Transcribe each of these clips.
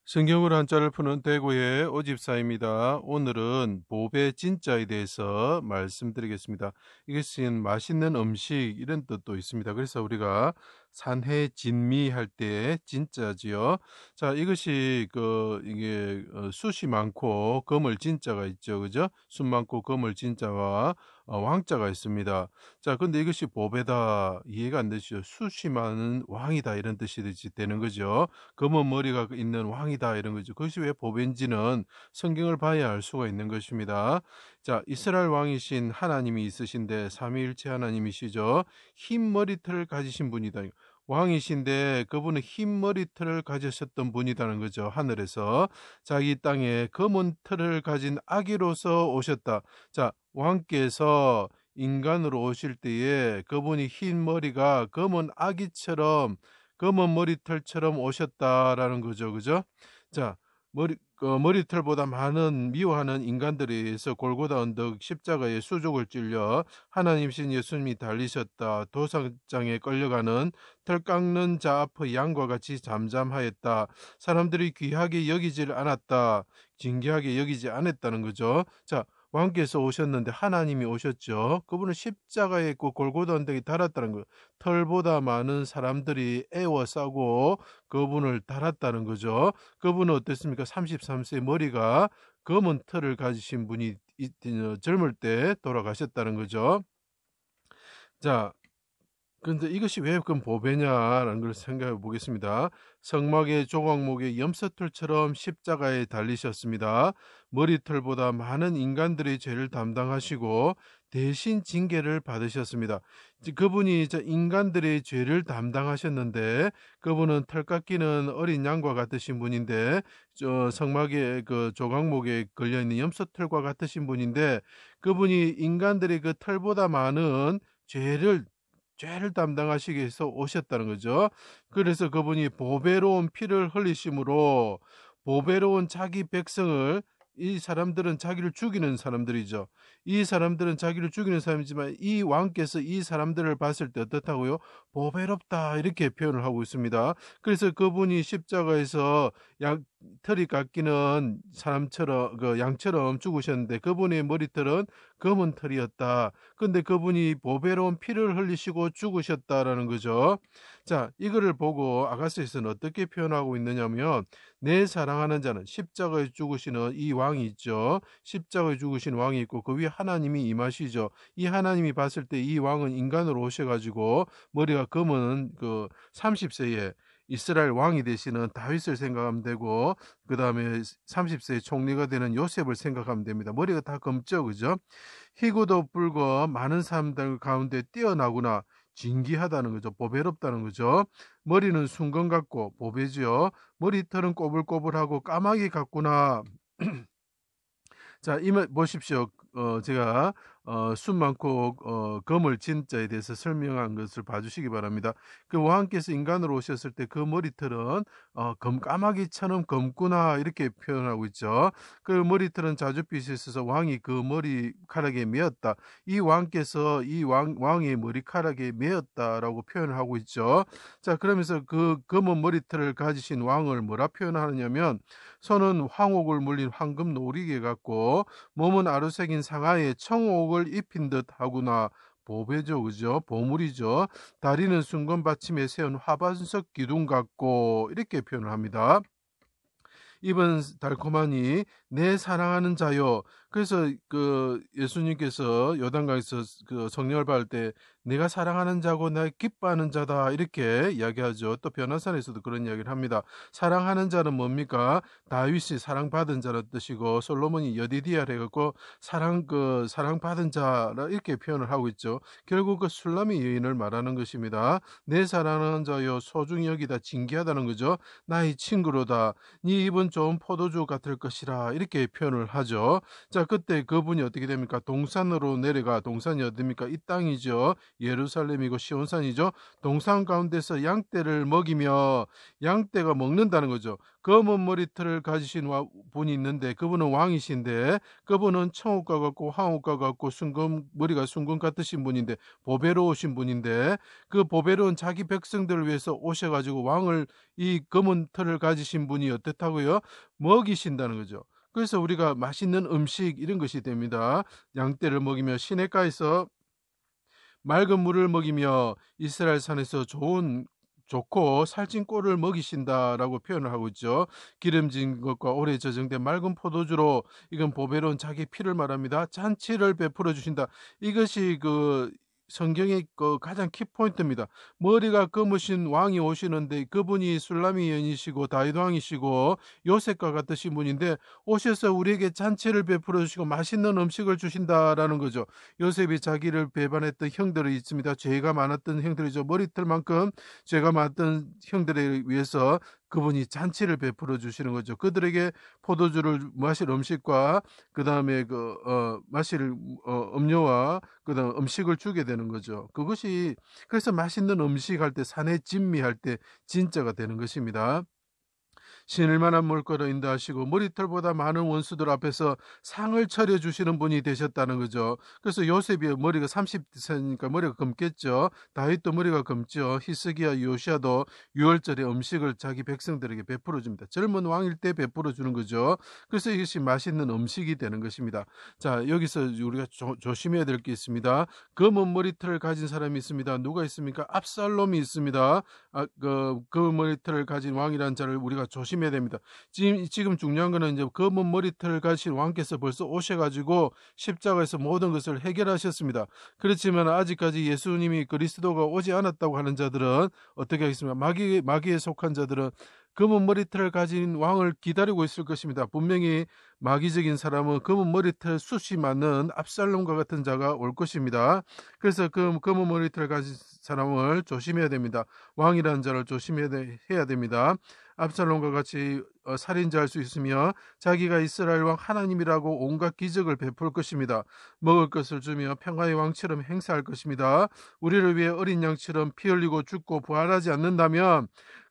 성경으로 한자를 푸는 대구의 오집사입니다. 오늘은 보배 진자에 대해서 말씀드리겠습니다. 이것은 맛있는 음식 이런 뜻도 있습니다. 그래서 우리가 산해진미 할 때 진짜지요. 자, 이것이 이게 숫이 많고 거물 진자가 있죠. 그죠? 숫 많고 거물 진자와 왕자가 있습니다. 자, 근데 이것이 보배다 이해가 안 되시죠? 숫이 많은 왕이다 이런 뜻이 되는 거죠. 검은 머리가 있는 왕이다 이런 거죠. 그것이 왜 보배인지는 성경을 봐야 알 수가 있는 것입니다. 자, 이스라엘 왕이신 하나님이 있으신데 삼위일체 하나님이시죠. 흰 머리털을 가지신 분이다. 왕이신데 그분은 흰 머리털을 가지셨던 분이라는 거죠. 하늘에서 자기 땅에 검은 털을 가진 아기로서 오셨다. 자, 왕께서 인간으로 오실 때에 그분이 흰 머리가 검은 아기처럼 검은 머리털처럼 오셨다라는 거죠. 그죠? 자, 머리털보다 많은 미워하는 인간들에 의해서 골고다 언덕 십자가에 수족을 찔려 하나님신 예수님이 달리셨다. 도상장에 끌려가는 털 깎는 자 앞의 양과 같이 잠잠하였다. 사람들이 귀하게 여기질 않았다. 진귀하게 여기지 않았다는 거죠. 자, 왕께서 오셨는데 하나님이 오셨죠. 그분은 십자가에 있고 골고다 언덕에 달았다는 거예요. 털보다 많은 사람들이 애워싸고 그분을 달았다는 거죠. 그분은 어땠습니까? 33세 머리가 검은 털을 가지신 분이 젊을 때 돌아가셨다는 거죠. 자, 근데 이것이 왜 그럼 보배냐라는 걸 생각해 보겠습니다. 성막의 조각목의 염소털처럼 십자가에 달리셨습니다. 머리털보다 많은 인간들의 죄를 담당하시고 대신 징계를 받으셨습니다. 그분이 인간들의 죄를 담당하셨는데 그분은 털 깎이는 어린 양과 같으신 분인데 성막의 그 조각목에 걸려있는 염소털과 같으신 분인데 그분이 인간들의 그 털보다 많은 죄를 담당하시기 위해서 오셨다는 거죠. 그래서 그분이 보배로운 피를 흘리심으로 보배로운 자기 백성을 이 사람들은 자기를 죽이는 사람들이죠. 이 사람들은 자기를 죽이는 사람이지만 이 왕께서 이 사람들을 봤을 때 어떻다고요? 보배롭다 이렇게 표현을 하고 있습니다. 그래서 그분이 십자가에서 털이 깎이는 사람처럼 양처럼 죽으셨는데 그분의 머리털은 검은 털이었다. 근데 그분이 보배로운 피를 흘리시고 죽으셨다라는 거죠. 자, 이거를 보고 아가서에서는 어떻게 표현하고 있느냐면 내 사랑하는 자는 십자가에 죽으시는 이 왕이 있죠. 십자가에 죽으신 왕이 있고 그 위에 하나님이 임하시죠. 이 하나님이 봤을 때 이 왕은 인간으로 오셔가지고 머리가 검은 30세에 이스라엘 왕이 되시는 다윗을 생각하면 되고 그 다음에 30세에 총리가 되는 요셉을 생각하면 됩니다. 머리가 다 검죠. 그죠? 희고도 불고 많은 사람들 가운데 뛰어나구나. 진귀하다는 거죠. 보배롭다는 거죠. 머리는 순금 같고 보배지요. 머리털은 꼬불꼬불하고 까마귀 같구나. 자, 보십시오. 제가 숫 많고 검을 진자에 대해서 설명한 것을 봐주시기 바랍니다. 그 왕께서 인간으로 오셨을 때 그 머리털은 까마귀처럼 검구나 이렇게 표현하고 있죠. 그 머리털은 자줏빛이 있어서 왕이 그 머리카락에 메었다. 이 왕께서 이 왕의 머리카락에 메었다라고 표현을 하고 있죠. 자, 그러면서 그 검은 머리털을 가지신 왕을 뭐라 표현하느냐면 손은 황옥을 물린 황금 노리개 같고 몸은 아루색인 상하에 청옥을 입힌 듯 하구나. 보배죠, 그죠? 보물이죠. 다리는 순금 받침에 세운 화반석 기둥 같고 이렇게 표현을 합니다. 입은 달콤하니 내 사랑하는 자요. 그래서 예수님께서 요단강에서 성령을 받을 때 내가 사랑하는 자고 내가 기뻐하는 자다 이렇게 이야기하죠. 또 변화산에서도 그런 이야기를 합니다. 사랑하는 자는 뭡니까? 다윗이 사랑받은 자라는 뜻이고 솔로몬이 여디디아를 해갖고 사랑받은 자라 이렇게 표현을 하고 있죠. 결국 그 술람의 여인을 말하는 것입니다. 내 사랑하는 자요 소중히 여기다 징계하다는 거죠. 나의 친구로다. 네 입은 좋은 포도주 같을 것이라 이렇게 표현을 하죠. 자, 그때 그분이 어떻게 됩니까? 동산으로 내려가. 동산이 어디입니까? 이 땅이죠. 예루살렘이고 시온산이죠. 동산 가운데서 양떼를 먹이며 양떼가 먹는다는 거죠. 검은 머리털을 가지신 분이 있는데 그분은 왕이신데 그분은 청옥과 같고 황옥과 같고 머리가 순금 같으신 분인데 보배로우신 분인데 그 보배로운 자기 백성들을 위해서 오셔가지고 왕을 이 검은 털을 가지신 분이 어떻다고요? 먹이신다는 거죠. 그래서 우리가 맛있는 음식 이런 것이 됩니다. 양떼를 먹이며 시냇가에서 맑은 물을 먹이며 이스라엘 산에서 좋고 살찐 꼴을 먹이신다라고 표현을 하고 있죠. 기름진 것과 오래 저장된 맑은 포도주로 이건 보배로운 자기 피를 말합니다. 잔치를 베풀어 주신다. 이것이 그 성경의 그 가장 키포인트입니다. 머리가 검으신 왕이 오시는데 그분이 술라미 여인이시고 다윗 왕이시고 요셉과 같으신 분인데 오셔서 우리에게 잔치를 베풀어 주시고 맛있는 음식을 주신다라는 거죠. 요셉이 자기를 배반했던 형들이 있습니다. 죄가 많았던 형들이죠. 머리털만큼 죄가 많았던 형들에 위해서 그분이 잔치를 베풀어 주시는 거죠. 그들에게 포도주를 마실 음식과 그 다음에 마실 음료와 그 다음 음식을 주게 되는 거죠. 그것이 그래서 맛있는 음식 할 때 산의 진미할 때 진짜가 되는 것입니다. 신을 만한 물가로 인도하시고 머리털보다 많은 원수들 앞에서 상을 차려주시는 분이 되셨다는 거죠. 그래서 요셉이 머리가 30세니까 머리가 검겠죠. 다윗도 머리가 검죠. 히스기야 요시아도 6월절에 음식을 자기 백성들에게 베풀어 줍니다. 젊은 왕일 때 베풀어 주는 거죠. 그래서 이것이 맛있는 음식이 되는 것입니다. 자, 여기서 우리가 조심해야 될 게 있습니다. 검은 머리털을 가진 사람이 있습니다. 누가 있습니까? 압살롬이 있습니다. 그 머리털을 가진 왕이라는 자를 우리가 조심해야 됩니다. 지금 중요한 거는 이제 검은 머리털을 가진 왕께서 벌써 오셔가지고 십자가에서 모든 것을 해결하셨습니다. 그렇지만 아직까지 예수님이 그리스도가 오지 않았다고 하는 자들은 어떻게 하겠습니까? 마귀에 속한 자들은 검은 머리털을 가진 왕을 기다리고 있을 것입니다. 분명히 마귀적인 사람은 검은 머리털 숱이 많은 압살롬과 같은 자가 올 것입니다. 그래서 그 검은 머리털을 가진 사람을 조심해야 됩니다. 왕이라는 자를 조심해야 됩니다. 압살롬과 같이 살인자할 수 있으며 자기가 이스라엘 왕 하나님이라고 온갖 기적을 베풀 것입니다. 먹을 것을 주며 평화의 왕처럼 행사할 것입니다. 우리를 위해 어린 양처럼 피 흘리고 죽고 부활하지 않는다면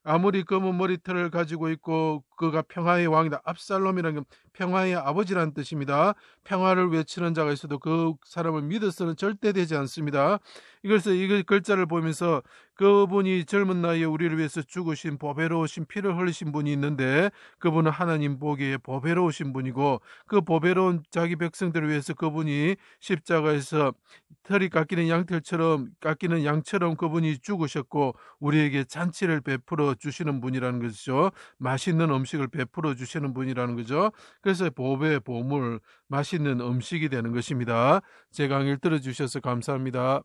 아무리 검은 머리털을 가지고 있고 그가 평화의 왕이다. 압살롬이라는 건 평화의 아버지라는 뜻입니다. 평화를 외치는 자가 있어도 그 사람을 믿어서는 절대 되지 않습니다. 이것을 이 글자를 보면서 그분이 젊은 나이에 우리를 위해서 죽으신 보배로우신 피를 흘리신 분이 있는데 그분은 하나님 보기에 보배로우신 분이고 그 보배로운 자기 백성들을 위해서 그분이 십자가에서 털이 깎이는 양처럼 그분이 죽으셨고 우리에게 잔치를 베풀어 주시는 분이라는 것이죠. 맛있는 음식을 베풀어 주시는 분이라는 거죠. 그래서 보물 맛있는 음식이 되는 것입니다. 제 강의를 들어주셔서 감사합니다.